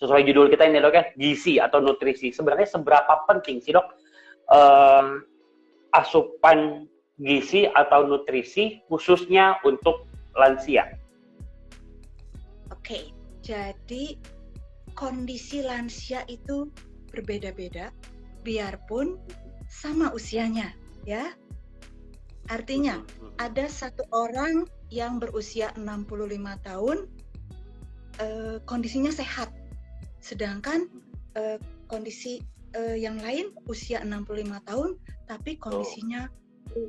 sesuai judul kita ini dok ya, gizi atau nutrisi. Sebenarnya seberapa penting sih dok asupan gizi atau nutrisi khususnya untuk lansia? Oke, jadi kondisi lansia itu berbeda-beda, biarpun sama usianya, ya. Artinya, ada satu orang yang berusia 65 tahun, kondisinya sehat. Sedangkan kondisi yang lain usia 65 tahun, tapi kondisinya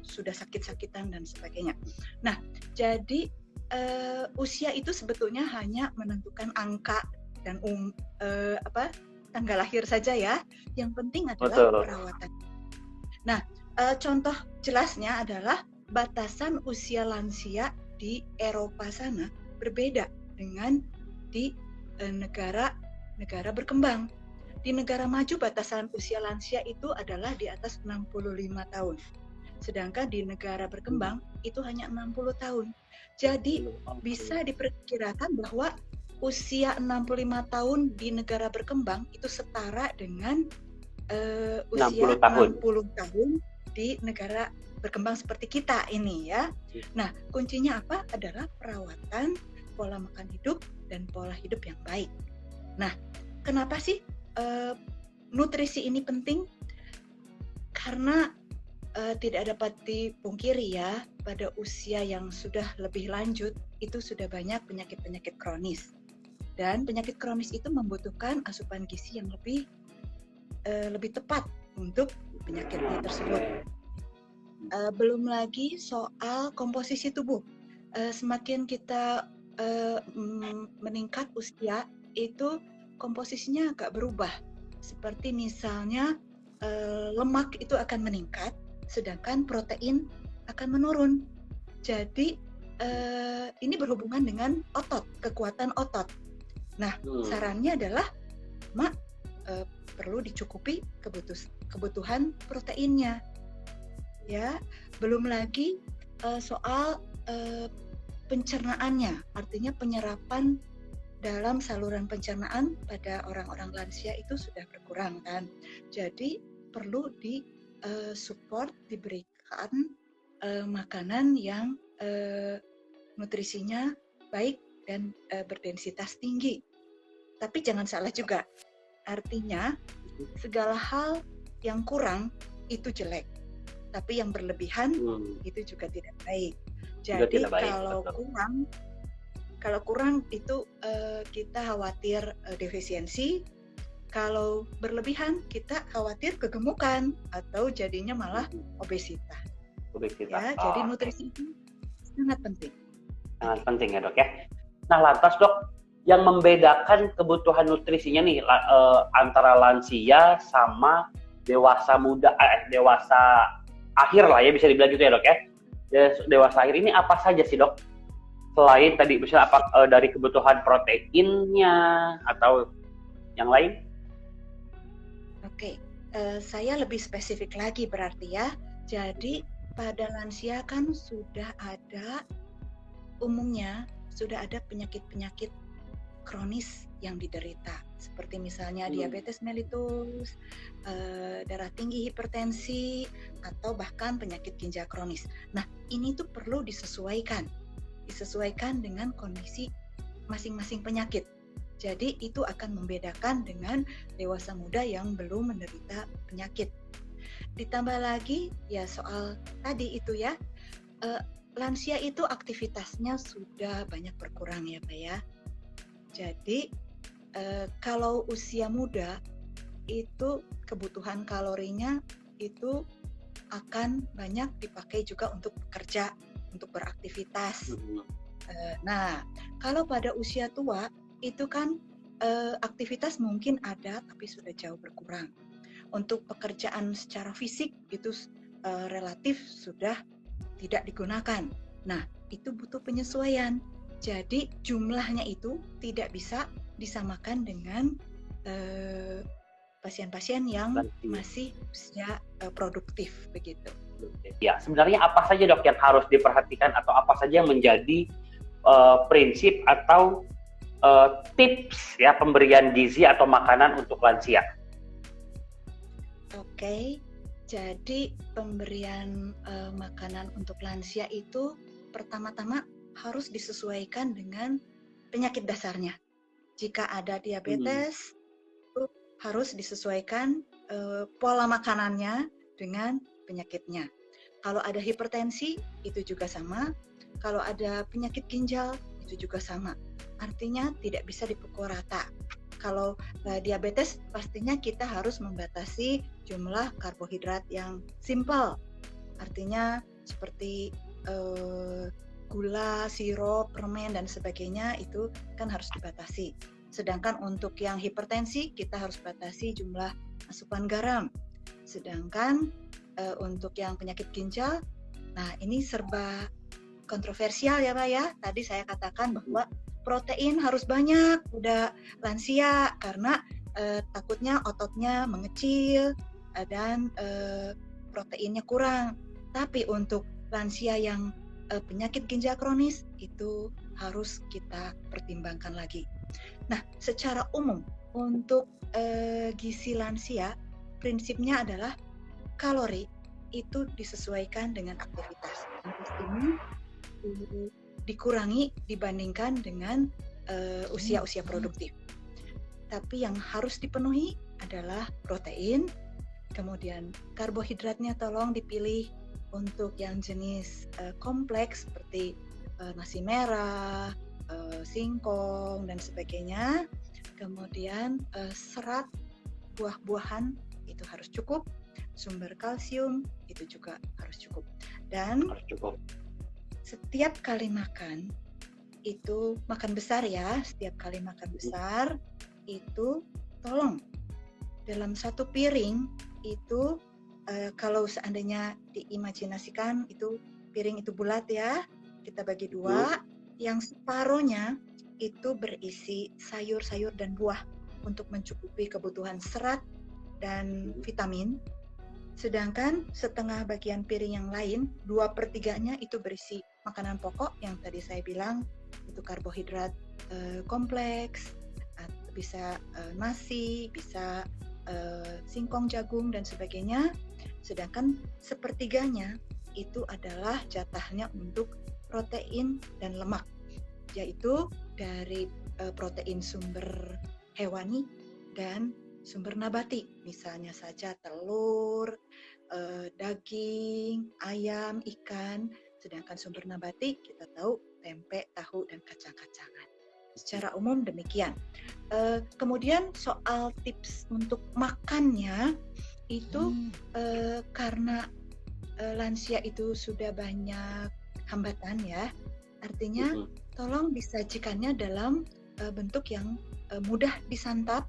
sudah sakit-sakitan dan sebagainya. Nah, jadi usia itu sebetulnya hanya menentukan angka dan tanggal lahir saja ya. Yang penting adalah perawatan. Nah, contoh jelasnya adalah batasan usia lansia di Eropa sana berbeda dengan di negara berkembang. Di negara maju batasan usia lansia itu adalah di atas 65 tahun. Sedangkan di negara berkembang itu hanya 60 tahun. Jadi bisa diperkirakan bahwa usia 65 tahun di negara berkembang itu setara dengan usia 60 tahun di negara berkembang seperti kita ini ya. Nah, kuncinya apa? Adalah perawatan, pola makan hidup, dan pola hidup yang baik. Nah, kenapa sih nutrisi ini penting? Karena tidak dapat dipungkiri ya, pada usia yang sudah lebih lanjut itu sudah banyak penyakit-penyakit kronis. Dan penyakit kronis itu membutuhkan asupan gizi yang lebih tepat untuk penyakitnya tersebut. Belum lagi soal komposisi tubuh. Semakin kita meningkat usia, itu komposisinya agak berubah. Seperti misalnya lemak itu akan meningkat, sedangkan protein akan menurun. Jadi ini berhubungan dengan otot, kekuatan otot. Nah, sarannya adalah perlu dicukupi kebutuhan proteinnya. Ya, belum lagi soal pencernaannya, artinya penyerapan dalam saluran pencernaan pada orang-orang lansia itu sudah berkurang kan. Jadi perlu support, diberikan makanan yang nutrisinya baik dan berdensitas tinggi. Tapi jangan salah juga, artinya segala hal yang kurang itu jelek. Tapi yang berlebihan itu juga tidak baik. Jadi kalau kurang itu kita khawatir defisiensi. Kalau berlebihan kita khawatir kegemukan atau jadinya malah obesitas. Ya, jadi nutrisi itu sangat penting. Sangat penting ya dok ya. Nah lantas dok, yang membedakan kebutuhan nutrisinya nih antara lansia sama dewasa muda, dewasa akhir lah ya, bisa dibilang gitu ya dok ya. Dewasa akhir ini apa saja sih dok? Selain tadi misalnya dari kebutuhan proteinnya atau yang lain? Oke, saya lebih spesifik lagi berarti ya. Jadi pada lansia kan umumnya sudah ada penyakit-penyakit kronis yang diderita, seperti misalnya diabetes mellitus, darah tinggi, hipertensi, atau bahkan penyakit ginjal kronis. Nah, ini tuh perlu disesuaikan dengan kondisi masing-masing penyakit. Jadi itu akan membedakan dengan dewasa muda yang belum menderita penyakit. Ditambah lagi ya soal tadi itu ya, lansia itu aktivitasnya sudah banyak berkurang ya Pak ya. Jadi kalau usia muda itu kebutuhan kalorinya itu akan banyak dipakai juga untuk bekerja, untuk beraktivitas. Nah, kalau pada usia tua itu kan aktivitas mungkin ada tapi sudah jauh berkurang. Untuk pekerjaan secara fisik itu relatif sudah tidak digunakan. Nah, itu butuh penyesuaian. Jadi jumlahnya itu tidak bisa disamakan dengan pasien-pasien yang masih usia produktif begitu. Ya, sebenarnya apa saja dok yang harus diperhatikan atau apa saja yang menjadi prinsip atau tips ya pemberian gizi atau makanan untuk lansia. Oke, jadi pemberian makanan untuk lansia itu pertama-tama harus disesuaikan dengan penyakit dasarnya. Jika ada diabetes, itu harus disesuaikan pola makanannya dengan penyakitnya. Kalau ada hipertensi, itu juga sama. Kalau ada penyakit ginjal, itu juga sama. Artinya tidak bisa dipukul rata. Kalau diabetes, pastinya kita harus membatasi jumlah karbohidrat yang simple. Artinya seperti gula, sirup, permen, dan sebagainya itu kan harus dibatasi. Sedangkan untuk yang hipertensi, kita harus batasi jumlah asupan garam. Sedangkan untuk yang penyakit ginjal, nah ini serba kontroversial ya Pak ya. Tadi saya katakan bahwa protein harus banyak, udah lansia karena takutnya ototnya mengecil dan proteinnya kurang. Tapi untuk lansia yang penyakit ginjal kronis itu harus kita pertimbangkan lagi. Nah, secara umum untuk gizi lansia prinsipnya adalah kalori itu disesuaikan dengan aktivitas. Ini dikurangi dibandingkan dengan usia-usia produktif. Tapi yang harus dipenuhi adalah protein, kemudian karbohidratnya tolong dipilih untuk yang jenis kompleks seperti nasi merah, singkong dan sebagainya. Kemudian serat buah-buahan itu harus cukup, sumber kalsium itu juga harus cukup. Dan setiap kali makan itu makan besar ya, setiap kali makan besar itu tolong dalam satu piring itu kalau seandainya diimajinasikan itu piring itu bulat ya, kita bagi dua, yang separuhnya itu berisi sayur-sayur dan buah untuk mencukupi kebutuhan serat dan vitamin. Sedangkan setengah bagian piring yang lain, 2/3-nya itu berisi makanan pokok yang tadi saya bilang, itu karbohidrat kompleks, bisa nasi, bisa singkong, jagung, dan sebagainya. Sedangkan 1/3-nya itu adalah jatahnya untuk protein dan lemak, yaitu dari protein sumber hewani dan sumber nabati, misalnya saja telur, daging, ayam, ikan. Sedangkan sumber nabati kita tahu tempe, tahu, dan kacang-kacangan. Secara umum demikian. Kemudian soal tips untuk makannya itu karena lansia itu sudah banyak hambatan ya. Artinya tolong disajikannya dalam bentuk yang mudah disantap,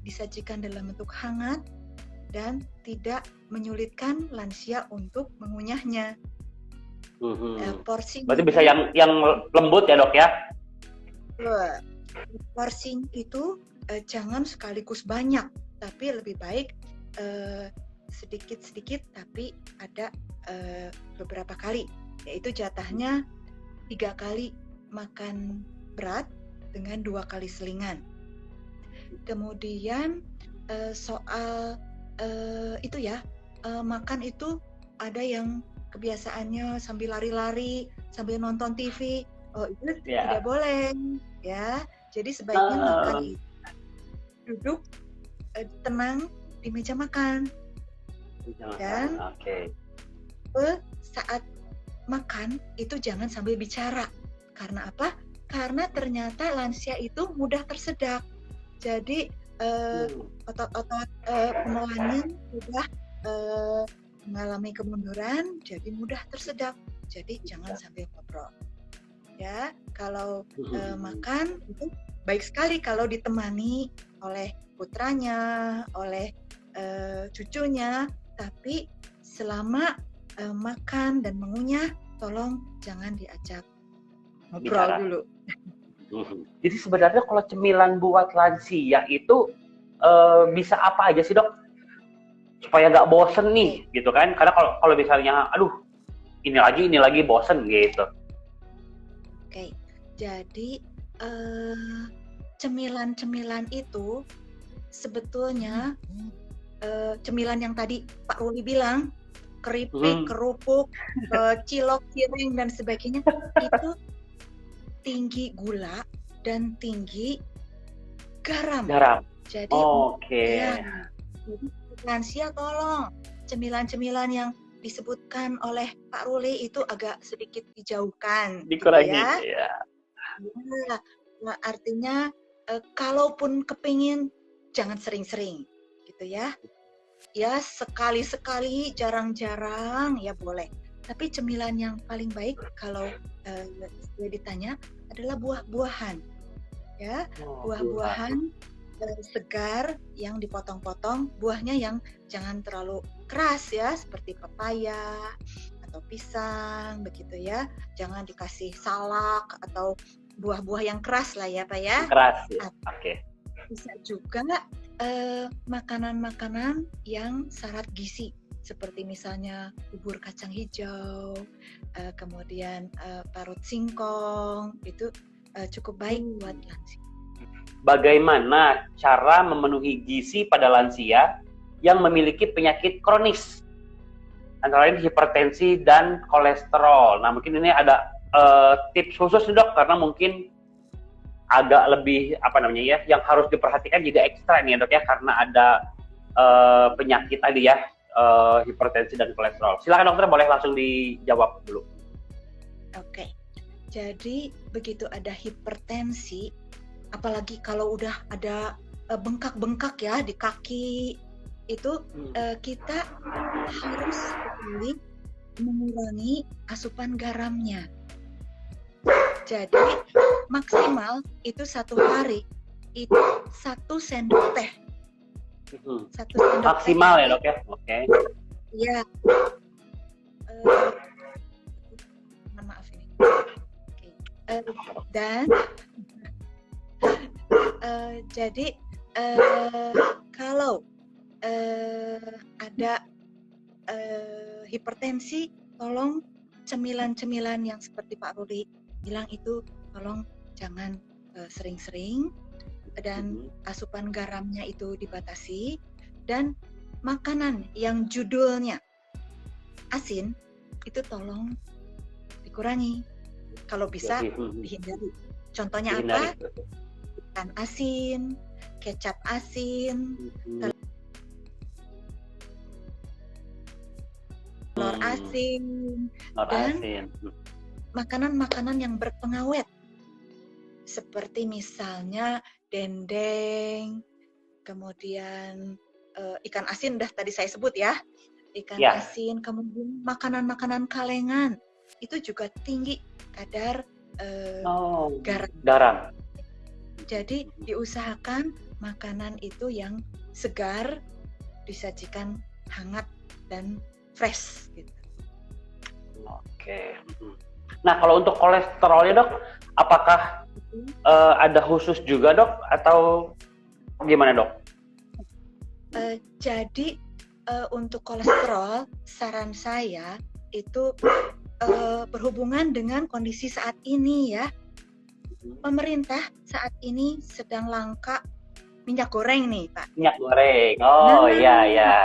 disajikan dalam bentuk hangat dan tidak menyulitkan lansia untuk mengunyahnya. Porsi berarti bisa yang lembut ya dok ya? Porsi itu jangan sekaligus banyak, tapi lebih baik sedikit-sedikit tapi ada beberapa kali, yaitu jatahnya 3 kali makan berat dengan 2 kali selingan. Kemudian soal itu ya, makan itu ada yang kebiasaannya sambil lari-lari, sambil nonton TV, itu tidak boleh ya. Jadi sebaiknya makan itu duduk tenang di meja makan. Dan saat makan itu jangan sambil bicara. Karena apa? Karena ternyata lansia itu mudah tersedak. Jadi otot-otot penelannya sudah mengalami kemunduran, jadi mudah tersedak. Jadi jangan sambil ngobrol. Ya, kalau makan itu baik sekali kalau ditemani oleh putranya, oleh cucunya. Tapi selama makan dan mengunyah, tolong jangan diajak ngobrol dulu. Jadi sebenarnya kalau cemilan buat lansia itu bisa apa aja sih dok? Supaya nggak bosen nih, gitu kan? Karena kalau misalnya, aduh, ini lagi bosen gitu. Oke, jadi cemilan-cemilan itu sebetulnya cemilan yang tadi Pak Ruli bilang, keripik, kerupuk, cilok, cireng dan sebagainya itu tinggi gula dan tinggi garam. Jadi ya, jadi lansia tolong cemilan-cemilan yang disebutkan oleh Pak Ruli itu agak sedikit dijauhkan, dikurangi gitu ya. Ya. Nah, artinya kalaupun kepingin jangan sering-sering, gitu ya. Ya sekali-sekali, jarang-jarang ya boleh. Tapi cemilan yang paling baik kalau saya ditanya adalah buah-buahan, ya, buah-buahan segar yang dipotong-potong, buahnya yang jangan terlalu keras ya, seperti pepaya atau pisang begitu ya. Jangan dikasih salak atau buah-buah yang keras lah ya Pak ya. Keras ya. Oke. Bisa juga makanan-makanan yang syarat gizi seperti misalnya bubur kacang hijau, kemudian parut singkong, itu cukup baik buat lansia. Bagaimana cara memenuhi gizi pada lansia yang memiliki penyakit kronis, antara lain hipertensi dan kolesterol? Nah, mungkin ini ada tips khusus dok, karena mungkin agak lebih yang harus diperhatikan juga ekstra nih dok ya, karena ada penyakit tadi ya, hipertensi dan kolesterol. Silakan dokter, boleh langsung dijawab dulu. Oke, jadi begitu ada hipertensi, apalagi kalau udah ada bengkak-bengkak ya di kaki, itu kita harus mengurangi asupan garamnya. Jadi maksimal itu satu hari itu 1 sendok teh. 1 sendok maksimal teh. Ya dok ya, oke. Iya. Maaf ini. Okay. Dan jadi kalau ada hipertensi, tolong cemilan-cemilan yang seperti Pak Ruli bilang itu tolong jangan sering-sering, dan asupan garamnya itu dibatasi, dan makanan yang judulnya asin itu tolong dikurangi, kalau bisa dihindari. Contohnya apa? Ikan asin, kecap asin, telur asin, dan makanan-makanan yang berpengawet seperti misalnya dendeng, kemudian ikan asin udah tadi saya sebut ya, ikan asin, kemudian makanan-makanan kalengan itu juga tinggi kadar garam. Jadi diusahakan makanan itu yang segar, disajikan hangat dan fresh gitu. Oke. Nah, kalau untuk kolesterolnya dok, apakah ada khusus juga dok, atau gimana dok? Jadi untuk kolesterol, saran saya itu berhubungan dengan kondisi saat ini ya. Pemerintah saat ini sedang langka minyak goreng nih Pak. Minyak goreng, oh iya ya.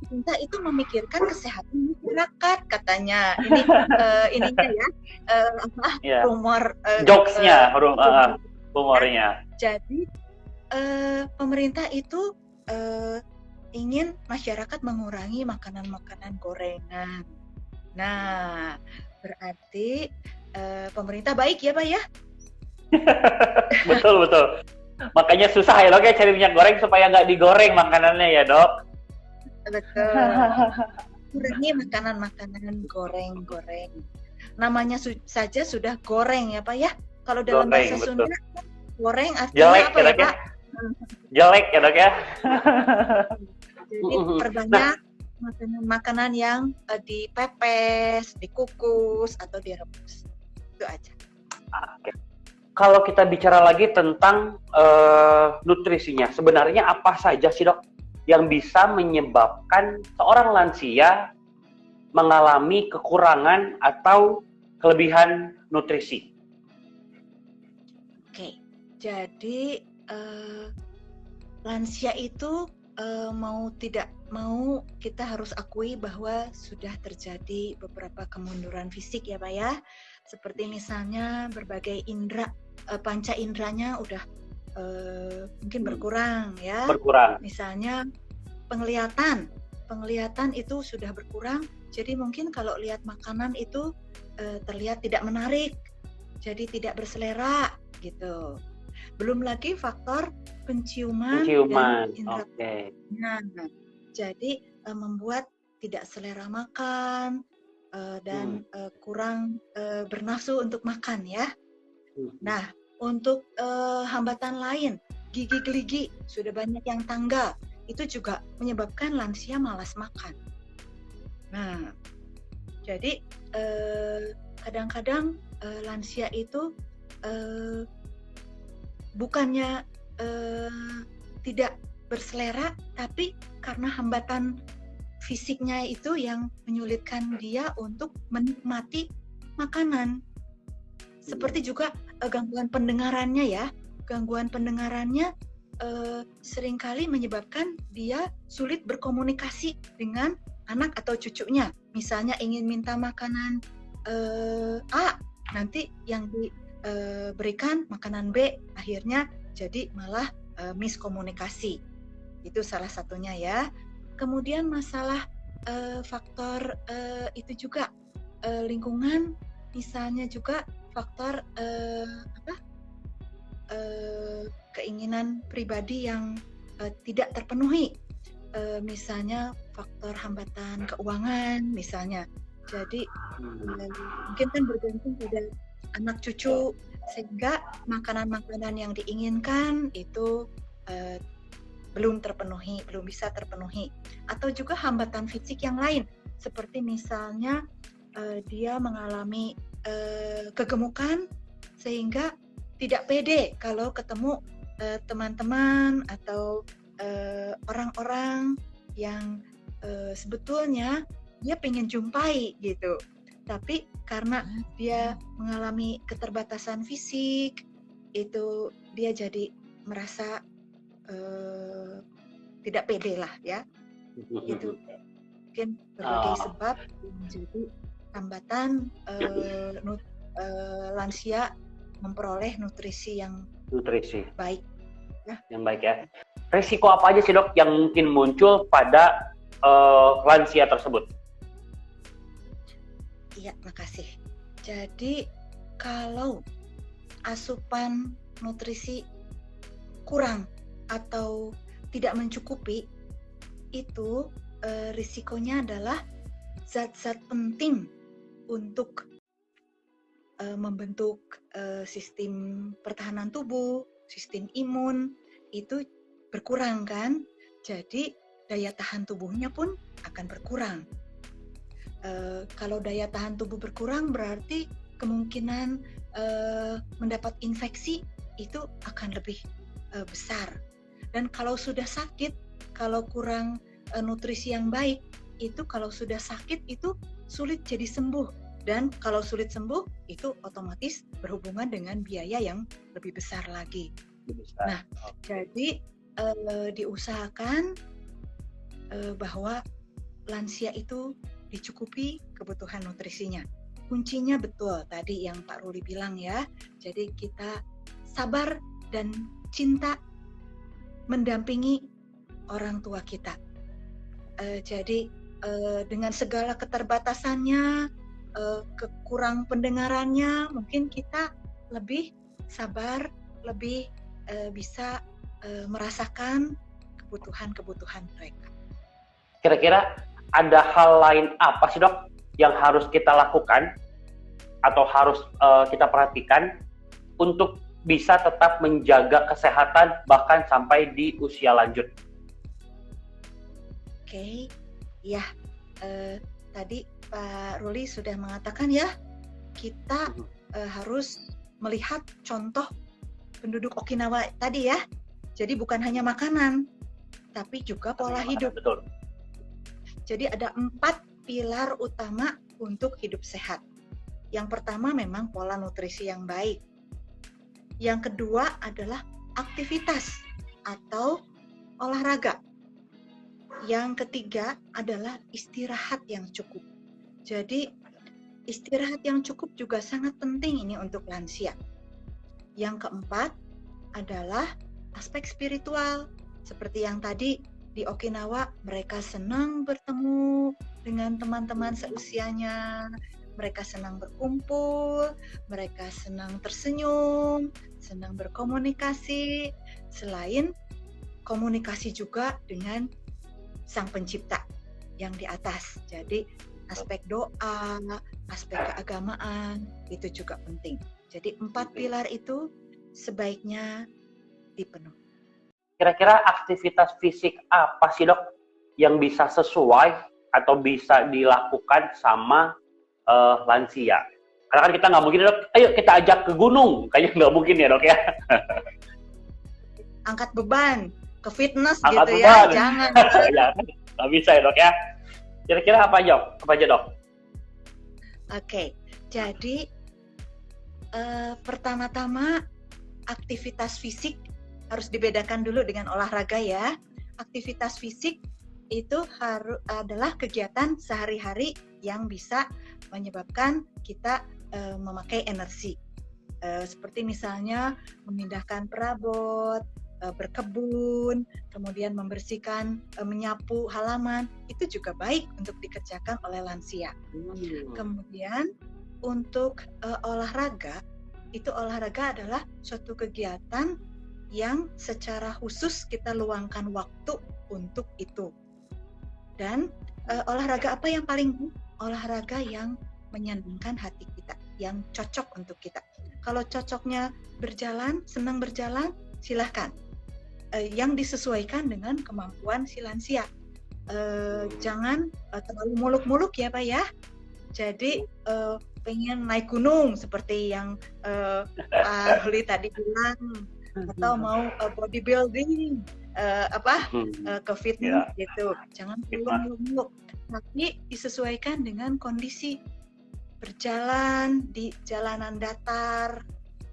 Pemerintah itu memikirkan kesehatan masyarakat katanya. Ini ininya ya, rumor jokesnya, rumornya. Jadi pemerintah itu ingin masyarakat mengurangi makanan-makanan gorengan. Nah, berarti pemerintah baik ya Pak ya? Betul. Makanya susah ya dok ya cari minyak goreng supaya nggak digoreng makanannya ya dok. Betul. Kurangi makanan-makanan goreng-goreng. Namanya saja sudah goreng ya Pak ya. Kalau dalam bahasa Sunda goreng artinya jelek, apa ya Pak? Jelek ya dok ya. Jadi perbanyak makanan yang dipepes, dikukus atau direbus. Itu aja. Oke. Kalau kita bicara lagi tentang nutrisinya, sebenarnya apa saja sih dok yang bisa menyebabkan seorang lansia mengalami kekurangan atau kelebihan nutrisi? Oke, jadi lansia itu mau tidak mau kita harus akui bahwa sudah terjadi beberapa kemunduran fisik ya Pak ya. Seperti misalnya berbagai indera, panca inderanya udah mungkin berkurang ya. Berkurang. Misalnya penglihatan itu sudah berkurang. Jadi mungkin kalau lihat makanan itu terlihat tidak menarik, jadi tidak berselera gitu. Belum lagi faktor penciuman dan indera. Nah, jadi membuat tidak selera makan dan kurang bernafsu untuk makan ya. Nah, untuk hambatan lain, gigi geligi sudah banyak yang tanggal, itu juga menyebabkan lansia malas makan. Nah, jadi kadang-kadang lansia itu bukannya tidak berselera, tapi karena hambatan fisiknya itu yang menyulitkan dia untuk menikmati makanan. Seperti juga gangguan pendengarannya ya. Gangguan pendengarannya seringkali menyebabkan dia sulit berkomunikasi dengan anak atau cucunya. Misalnya ingin minta makanan A, nanti yang diberikan makanan B, akhirnya jadi malah miskomunikasi. Itu salah satunya ya. Kemudian masalah faktor itu juga lingkungan, misalnya juga faktor keinginan pribadi yang tidak terpenuhi, misalnya faktor hambatan keuangan misalnya. Jadi mungkin kan bergantung pada anak cucu, sehingga makanan-makanan yang diinginkan itu belum bisa terpenuhi. Atau juga hambatan fisik yang lain, seperti misalnya dia mengalami kegemukan sehingga tidak pede kalau ketemu teman-teman atau orang-orang yang sebetulnya dia pengen jumpai gitu. Tapi karena dia mengalami keterbatasan fisik, itu dia jadi merasa tidak pede lah ya. Itu mungkin berbagai sebab menjadi hambatan lansia memperoleh nutrisi yang baik. Ya. Yang baik ya. Risiko apa aja sih dok yang mungkin muncul pada lansia tersebut? Iya, makasih. Jadi kalau asupan nutrisi kurang atau tidak mencukupi, itu risikonya adalah zat-zat penting untuk membentuk sistem pertahanan tubuh, sistem imun itu berkurang kan. Jadi daya tahan tubuhnya pun akan berkurang. Kalau daya tahan tubuh berkurang berarti kemungkinan mendapat infeksi itu akan lebih besar. Dan kalau sudah sakit, kalau kurang nutrisi yang baik, itu kalau sudah sakit itu sulit jadi sembuh. Dan kalau sulit sembuh, itu otomatis berhubungan dengan biaya yang lebih besar lagi. Nah, jadi diusahakan bahwa lansia itu dicukupi kebutuhan nutrisinya. Kuncinya betul tadi yang Pak Ruli bilang ya. Jadi kita sabar dan cinta mendampingi orang tua kita. Jadi dengan segala keterbatasannya, kekurang pendengarannya, mungkin kita lebih sabar, lebih bisa merasakan kebutuhan-kebutuhan mereka. Kira-kira ada hal lain apa sih dok yang harus kita lakukan atau harus kita perhatikan untuk bisa tetap menjaga kesehatan bahkan sampai di usia lanjut? Oke, ya tadi Pak Ruli sudah mengatakan ya, kita harus melihat contoh penduduk Okinawa tadi ya. Jadi bukan hanya makanan, tapi juga pola hidup. Betul. Jadi ada 4 pilar utama untuk hidup sehat. Yang pertama memang pola nutrisi yang baik. Yang kedua adalah aktivitas atau olahraga. Yang ketiga adalah istirahat yang cukup. Jadi istirahat yang cukup juga sangat penting ini untuk lansia. Yang keempat adalah aspek spiritual. Seperti yang tadi di Okinawa, mereka senang bertemu dengan teman-teman seusianya, mereka senang berkumpul, mereka senang tersenyum, senang berkomunikasi, selain komunikasi juga dengan Sang Pencipta yang di atas. Jadi aspek doa, aspek keagamaan itu juga penting. Jadi 4 pilar itu sebaiknya dipenuhi. Kira-kira aktivitas fisik apa sih dok yang bisa sesuai atau bisa dilakukan sama lansia? Karena kan kita nggak mungkin dok, ayo kita ajak ke gunung, kayaknya nggak mungkin ya dok ya. Angkat beban, ke fitness Angkat gitu beban. ya, jangan. Ya, nggak bisa ya dok ya. Kira-kira apa aja dok? Oke, jadi pertama-tama aktivitas fisik harus dibedakan dulu dengan olahraga ya. Aktivitas fisik itu adalah kegiatan sehari-hari yang bisa menyebabkan kita memakai energi. Seperti misalnya memindahkan perabot, berkebun, kemudian membersihkan, menyapu halaman, itu juga baik untuk dikerjakan oleh lansia. Kemudian untuk olahraga, itu olahraga adalah suatu kegiatan yang secara khusus kita luangkan waktu untuk itu. Dan olahraga apa yang paling olahraga yang menyenangkan hati kita, yang cocok untuk kita. Kalau cocoknya berjalan, senang berjalan, silahkan. Yang disesuaikan dengan kemampuan si lansia. Jangan terlalu muluk-muluk ya Pak ya. Jadi pengen naik gunung seperti yang Pak Ruli tadi bilang, atau mau bodybuilding, ke fitness gitu. Jangan muluk-muluk, tapi disesuaikan dengan kondisi. Berjalan di jalanan datar,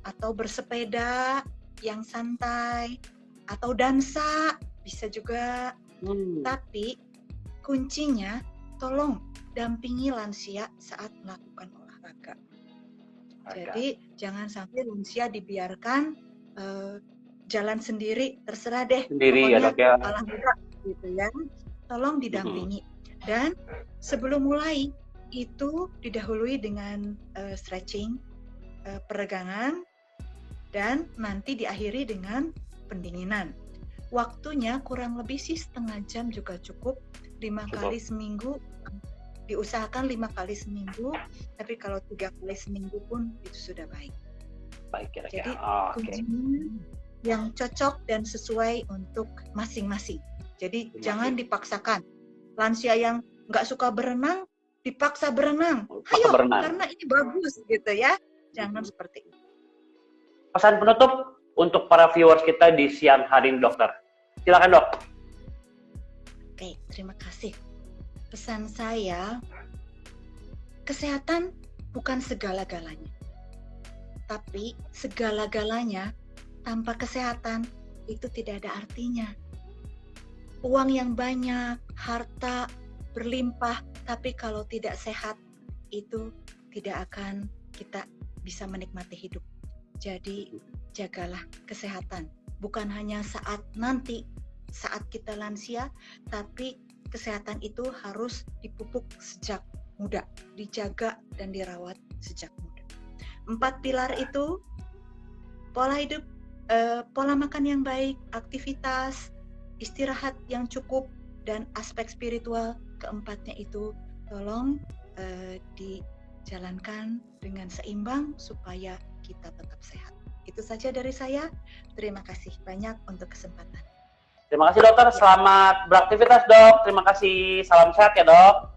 atau bersepeda yang santai, atau dansa bisa juga. Tapi kuncinya tolong dampingi lansia saat melakukan olahraga. Jadi jangan sampai lansia dibiarkan jalan sendiri, terserah deh. Sendiri ya dok ya. Olahraga gitu ya. Tolong didampingi. Dan sebelum mulai itu didahului dengan stretching, peregangan, dan nanti diakhiri dengan pendinginan. Waktunya kurang lebih sih setengah jam juga cukup. 5 kali seminggu, diusahakan 5 kali seminggu, tapi kalau 3 kali seminggu pun itu sudah baik. Baik kira-kira. Jadi kuncinya yang cocok dan sesuai untuk masing-masing. Jadi jangan dipaksakan. Lansia yang nggak suka berenang dipaksa berenang. Ayo, karena ini bagus gitu ya. Jangan seperti itu. Pesan penutup untuk para viewers kita di siang hari ini dokter. Silakan dok. Oke, terima kasih. Pesan saya, kesehatan bukan segala-galanya. Tapi segala-galanya tanpa kesehatan itu tidak ada artinya. Uang yang banyak, harta berlimpah, tapi kalau tidak sehat itu tidak akan kita bisa menikmati hidup. Jadi jagalah kesehatan. Bukan hanya saat nanti, saat kita lansia, tapi kesehatan itu harus dipupuk sejak muda, dijaga dan dirawat sejak muda. 4 pilar itu, pola hidup, pola makan yang baik, aktivitas, istirahat yang cukup, dan aspek spiritual, keempatnya itu tolong dijalankan dengan seimbang supaya kita tetap sehat. Itu saja dari saya. Terima kasih banyak untuk kesempatan. Terima kasih dokter, selamat beraktivitas dok. Terima kasih, salam sehat ya dok.